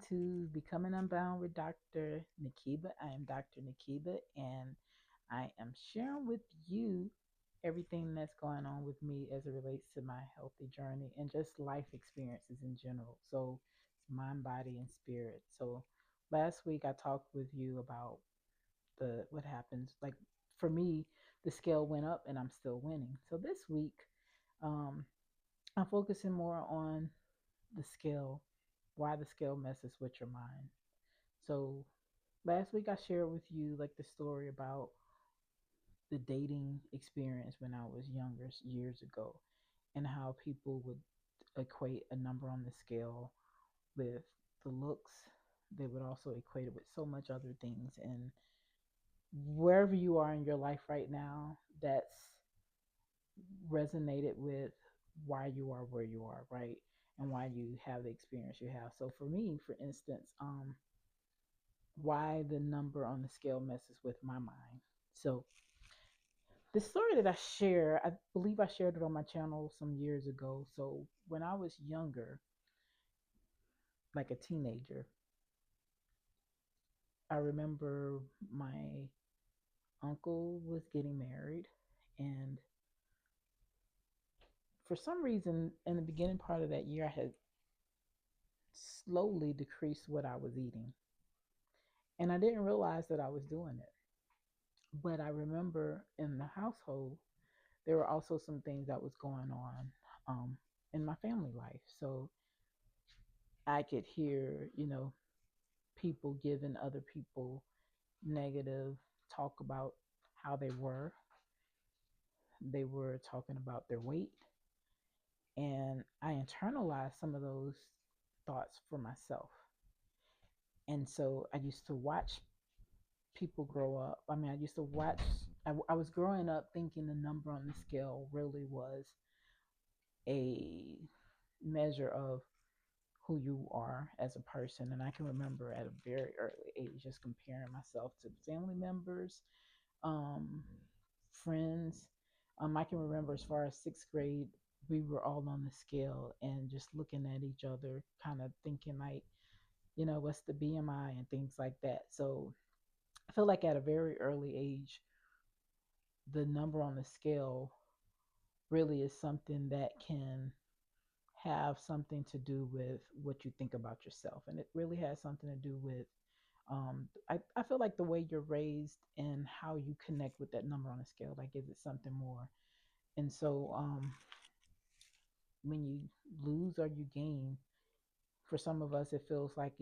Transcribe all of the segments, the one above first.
to Becoming Unbound with Dr. Nikiba. I am Dr. Nikiba, and I am sharing with you everything that's going on with me as it relates to my healthy journey and just life experiences in general. So, it's mind, body, and spirit. So, last week I talked with you about the what happens. Like for me, the scale went up, and I'm still winning. So this week, um, I'm focusing more on the scale, why the scale messes with your mind. So last week I shared with you like the story about the dating experience when I was younger years ago and how people would equate a number on the scale with the looks. They would also equate it with so much other things. And wherever you are in your life right now, that's resonated with why you are where you are, right? And why you have the experience you have. So for me, for instance, why the number on the scale messes with my mind. So the story that I share, I believe I shared it on my channel some years ago. So when I was younger, like a teenager, I remember my uncle was getting married, and for some reason in the beginning part of that year I had slowly decreased what I was eating. And I didn't realize that I was doing it. But I remember in the household, there were also some things that was going on in my family life. So I could hear, people giving other people negative talk about how they were. They were talking about their weight. And I internalized some of those thoughts for myself. And so I used to watch people grow up. I mean, I used to watch, I was growing up thinking the number on the scale really was a measure of who you are as a person. And I can remember at a very early age just comparing myself to family members, um, friends. I can remember as far as sixth grade, we were all on the scale and just looking at each other, kind of thinking like, what's the BMI and things like that. So I feel like at a very early age, the number on the scale really is something that can have something to do with what you think about yourself. And it really has something to do with, I feel like the way you're raised and how you connect with that number on the scale, like, is it something more? And so when you lose or you gain, for some of us, it feels like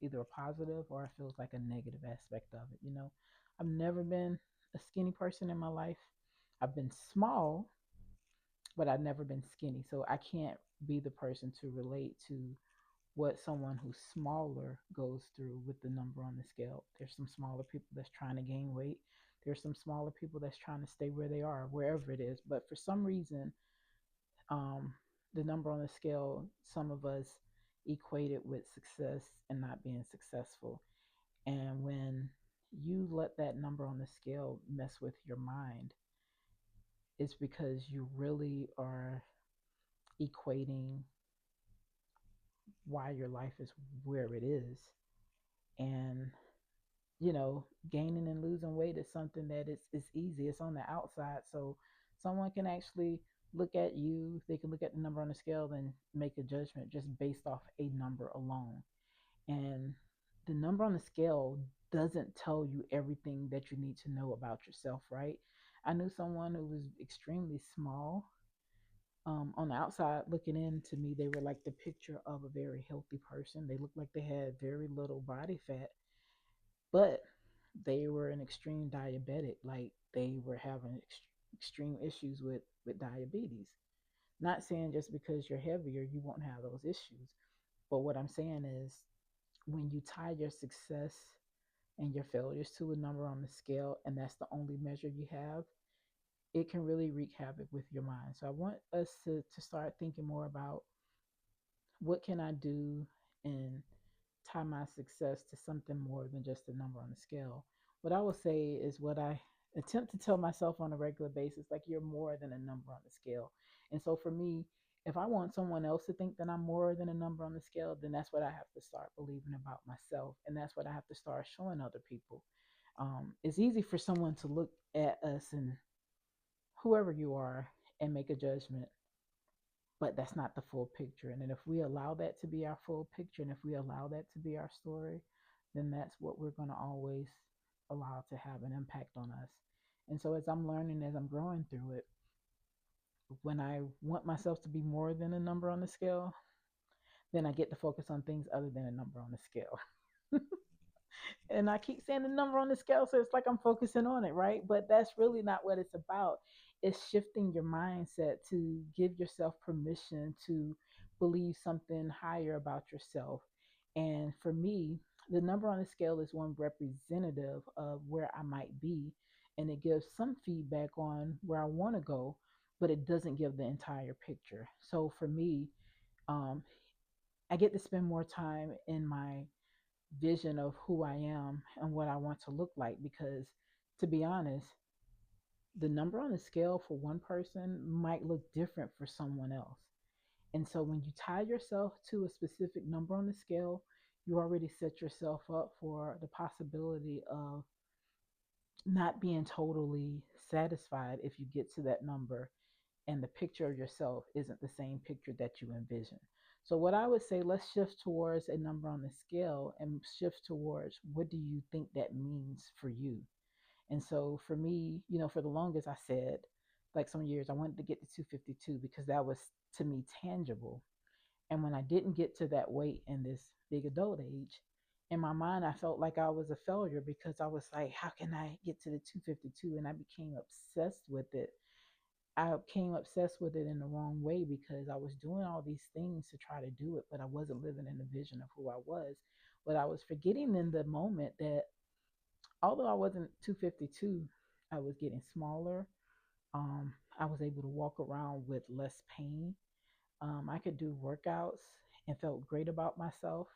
either a positive or it feels like a negative aspect of it. I've never been a skinny person in my life. I've been small, but I've never been skinny. So I can't be the person to relate to what someone who's smaller goes through with the number on the scale. There's some smaller people that's trying to gain weight. There's some smaller people that's trying to stay where they are, wherever it is. But for some reason, um, the number on the scale, some of us equate it with success and not being successful. And when you let that number on the scale mess with your mind, it's because you really are equating why your life is where it is. And, gaining and losing weight is something that it's easy. It's on the outside. So someone can actually look at you, they can look at the number on the scale and make a judgment just based off a number alone. And the number on the scale doesn't tell you everything that you need to know about yourself, right? I knew someone who was extremely small. On the outside looking in, to me, they were like the picture of a very healthy person. They looked like they had very little body fat, but they were an extreme diabetic. Like they were having extreme issues with diabetes. Not saying just because you're heavier, you won't have those issues. But what I'm saying is when you tie your success and your failures to a number on the scale, and that's the only measure you have, it can really wreak havoc with your mind. So I want us to start thinking more about what can I do and tie my success to something more than just a number on the scale. What I will say is what I attempt to tell myself on a regular basis, like, you're more than a number on the scale. And so for me, If I want someone else to think that I'm more than a number on the scale, then that's what I have to start believing about myself. And that's what I have to start showing other people. It's easy for someone to look at us and whoever you are and make a judgment, but that's not the full picture. And then if we allow that to be our full picture, and if we allow that to be our story, then that's what we're going to always allow to have an impact on us. And so as I'm learning, as I'm growing through it, when I want myself to be more than a number on the scale, then I get to focus on things other than a number on the scale. And I keep saying the number on the scale, so it's like I'm focusing on it, right? But that's really not what it's about. It's shifting your mindset to give yourself permission to believe something higher about yourself. And for me, the number on the scale is one representative of where I might be, and it gives some feedback on where I want to go, but it doesn't give the entire picture. So for me, um, I get to spend more time in my vision of who I am and what I want to look like, because to be honest, the number on the scale for one person might look different for someone else. And so when you tie yourself to a specific number on the scale, you already set yourself up for the possibility of not being totally satisfied if you get to that number and the picture of yourself isn't the same picture that you envision. So, what I would say, let's shift towards a number on the scale and shift towards what do you think that means for you? And so, for me, for the longest, I said, like some years, I wanted to get to 252 because that was to me tangible. And when I didn't get to that weight in this big adult age, in my mind, I felt like I was a failure because I was like, how can I get to the 252? And I became obsessed with it. I became obsessed with it in the wrong way because I was doing all these things to try to do it, but I wasn't living in the vision of who I was. But I was forgetting in the moment that although I wasn't 252, I was getting smaller. I was able to walk around with less pain. I could do workouts and felt great about myself.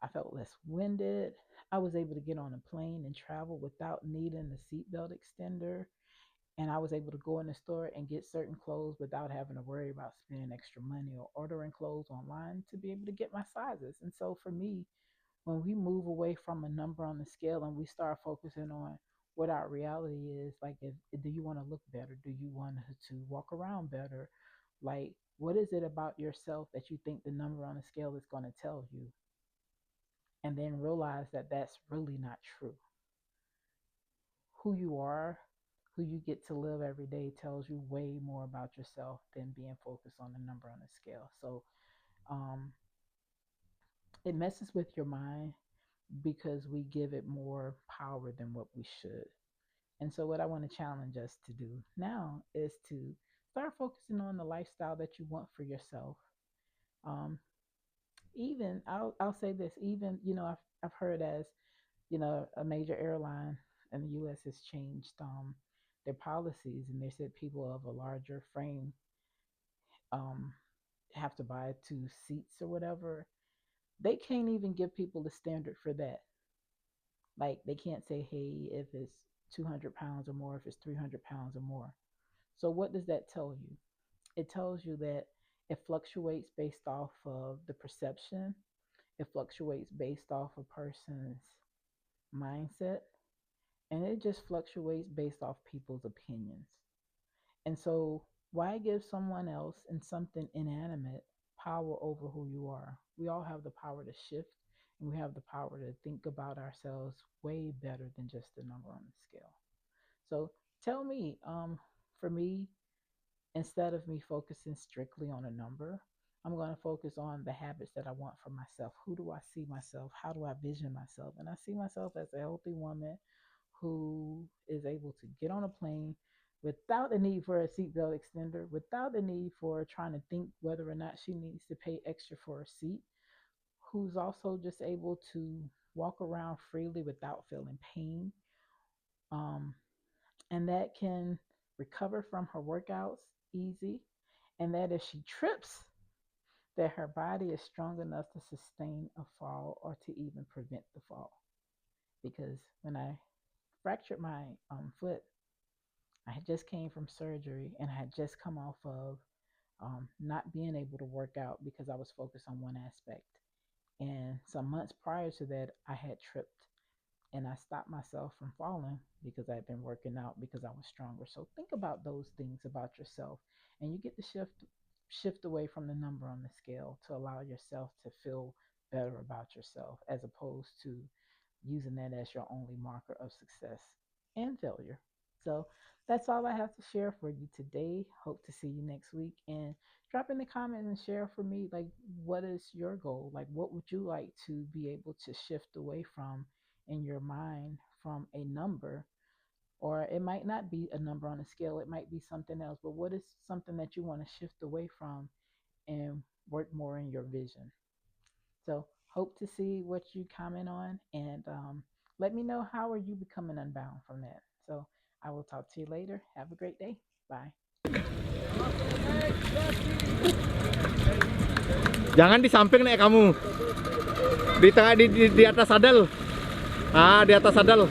I felt less winded. I was able to get on a plane and travel without needing the seatbelt extender, and I was able to go in the store and get certain clothes without having to worry about spending extra money or ordering clothes online to be able to get my sizes. And so for me, when we move away from a number on the scale and we start focusing on what our reality is, like if do you want to look better? Do you want to walk around better? Like what is it about yourself that you think the number on the scale is going to tell you? And then realize that that's really not true. Who you are, who you get to live every day tells you way more about yourself than being focused on the number on the scale. So um, it messes with your mind because we give it more power than what we should. And so, what I want to challenge us to do now is to start focusing on the lifestyle that you want for yourself. Um, even I'll say this, even I've heard as a major airline in the U.S. has changed their policies, and they said people of a larger frame um, have to buy 2 seats or whatever. They can't even give people the standard for that. Like they can't say, hey, if it's 200 pounds or more, if it's 300 pounds or more. So what does that tell you? It tells you that it fluctuates based off of the perception. It fluctuates based off a person's mindset, and it just fluctuates based off people's opinions. And so, why give someone else and something inanimate power over who you are? We all have the power to shift, and we have the power to think about ourselves way better than just the number on the scale. So, tell me, for me, instead of me focusing strictly on a number, I'm going to focus on the habits that I want for myself. Who do I see myself? How do I vision myself? And I see myself as a healthy woman who is able to get on a plane without the need for a seatbelt extender, without the need for trying to think whether or not she needs to pay extra for a seat, who's also just able to walk around freely without feeling pain, um, and that can recover from her workouts easy, and that if she trips, that her body is strong enough to sustain a fall or to even prevent the fall. Because when I fractured my foot, I had just came from surgery and I had just come off of not being able to work out because I was focused on one aspect. And some months prior to that, I had tripped and I stopped myself from falling because I'd been working out because I was stronger. So think about those things about yourself, and you get to shift away from the number on the scale to allow yourself to feel better about yourself as opposed to using that as your only marker of success and failure. So that's all I have to share for you today. Hope to see you next week, and drop in the comments and share for me, like, what is your goal? Like, what would you like to be able to shift away from in your mind from a number? Or it might not be a number on a scale, it might be something else, but what is something that you want to shift away from and work more in your vision? So hope to see what you comment on, and let me know how are you becoming unbound from that. So I will talk to you later. Have a great day. Bye. Jangan di samping nek kamu. Di tengah di atas sadel. Ah, di atas sadel.